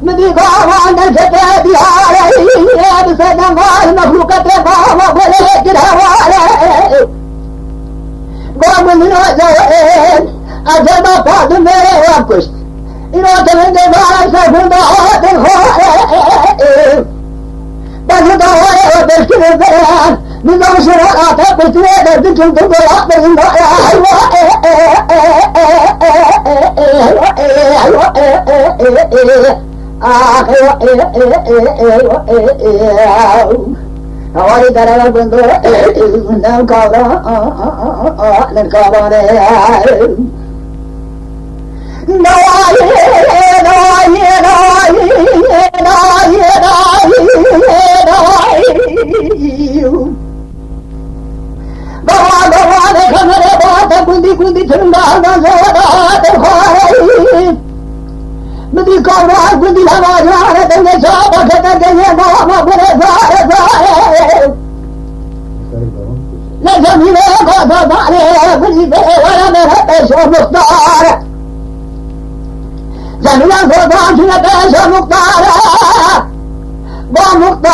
مدي قاوان الجدادي علي بسدم المخلوقة قاوة وليك الهوالي قام من وزوين أجل قادم وكشت إنوة من دبار سفن دعوات الخوالي بس دعوة وبشكل البيان نظام شرعات قلت ليدر بكم تضرع من هوالي ترى البندور نمكابرا نمكابرا كنت تنبع زودات الخارج بدي كورا كنت لما جارة النشاطة كتجي ماما بلزارة زارة لزمي لك وضعني بدي بي ولا مرهبش ومختار زميلا صدام شنكش ومختار ومختار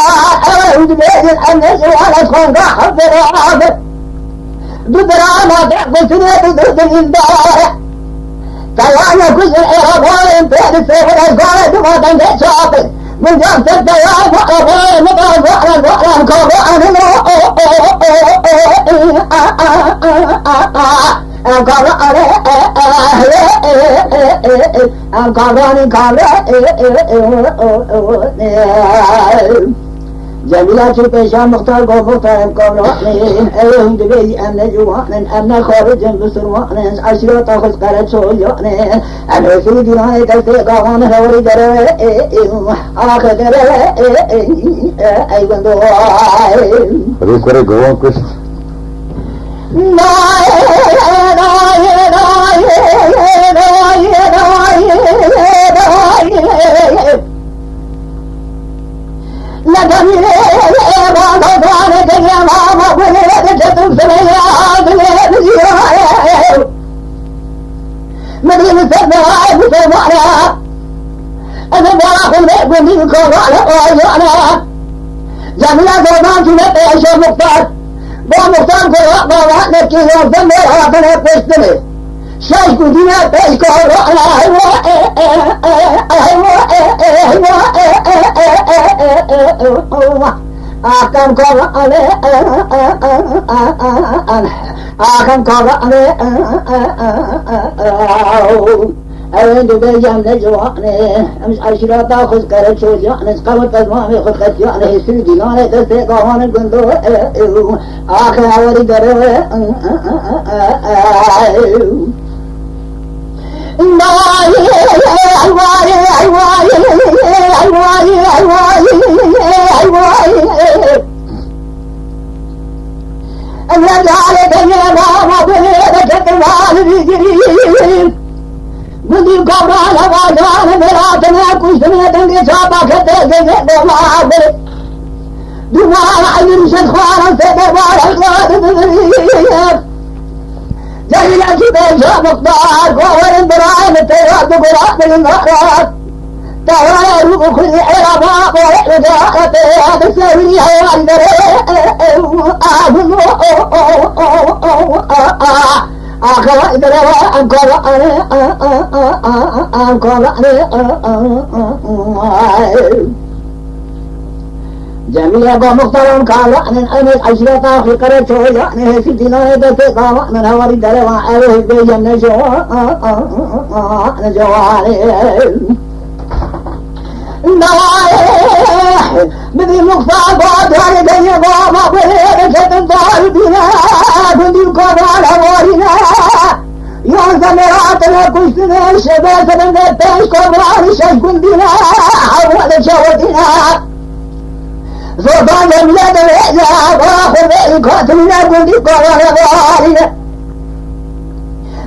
أعود بيد الأنس وعلى سخنك حفر عافر بدراما تحفل سنة ضد الإنبار كيانا كسر إرابوين تهد السيف الأشقال ما تنجي شاطر من جهة الديان وأبوين مطار فعلا كوبان جميلة شبيشة مختار قوة قرآن أيهم دبي أمن جوان أمن خارج بسرمان عشرة خسقرة شويان أنا في ديناي كالسيقان هوري درى آخر درى أي بندواي أبي كوري قوان كش لدمي ما ضانك يا ماما ولدك تمسليات لبزيوه مدينة السماء بسمعنا أنا باخذ لك من كورانا وعيانا جميلة زمان تنقيش مختار ومختار كورانا نكي يوزن مراتنا بستني شايف كدينا بيش كورانا akan korane akan korane أين دبيجان نجوانه أمس عشرة خذ كرت شو جانس قوت أزمان خذ كت جانه سيدي نانه تستيقان الجندو آخر أولي دروا بدي قبران وجان براتنا كشتنا دنگي شابا خطه جيجي دوار دوار عين شدخوانا سيدوار القاد بذريب جهيلا شبيشا مقدار قوار براين تيرات قرات بالنهارات تهوانا روح كل عربا قوار جاءت هذا سوي حيوان آخر إدروا أنكر جميع مختلف كالوان أمس عشرة في قرية شوية سيدنا يدفع قام من هو الدروا عليه بيجن نجواني نوايح بدي مقطع بعد هذا الدنيا ما بغير شتن دار بنا بدي قبال هوارنا يوم زمراتنا كشتنا الشباب سنتش قبال شش كندنا حول شوتنا زوبان جملة العزة واخذ القاتلنا بدي قبال هوارنا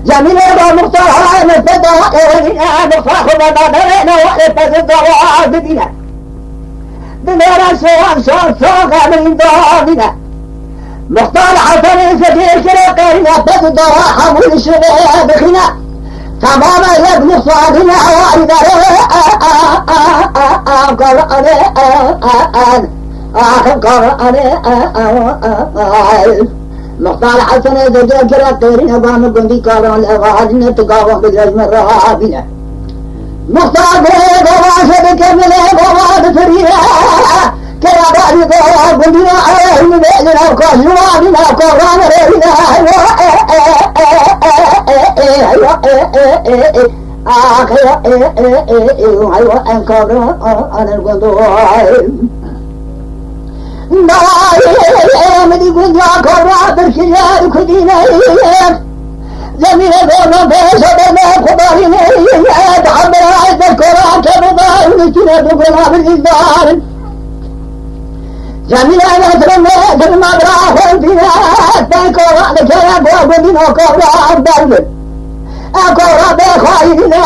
جميلة مختارها نستدعى وإنا نفاخ وضعنا ونستدعى بدنا دنيا سوق من دارنا مختار حسن سكير كرقنا تستدعى حمل الشباب خنا تماما يبني صادنا وإذا مختار حسن ذكر الطيرين أقام قندي كارون الأغاد تقاوم بالرجم الرابنة مختار قوام بكمل قوام فريرة كرابات قوام قندنا أهل بيدنا وكاشوا بنا قرآن رينا أيوة أنكر أنا القندوي مدي قد يعقر بالشجار كديني زمين دورنا بيسا بنا قباليني تحضر عيد الكرة كبضار ونسينا دقنا بالإزدار زمين نسر نسر مدرا خلفنا تنكرا لكنا بوابدنا كرا الدرب أكرا بخايدنا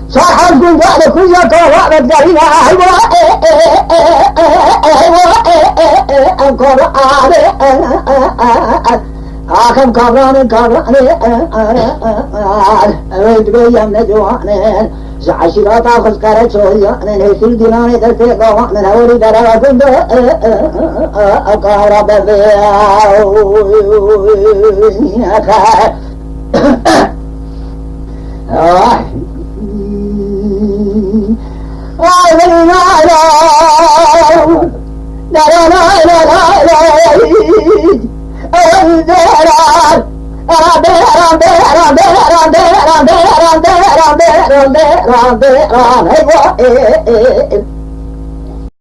صاحب قنجال كل كرا بدرنا القرآن آخر كبران أريد بيام نجوان عشرات أخذ كارت سويان نسل دينان تلقي قوان نوري درا كنت أقارب بياو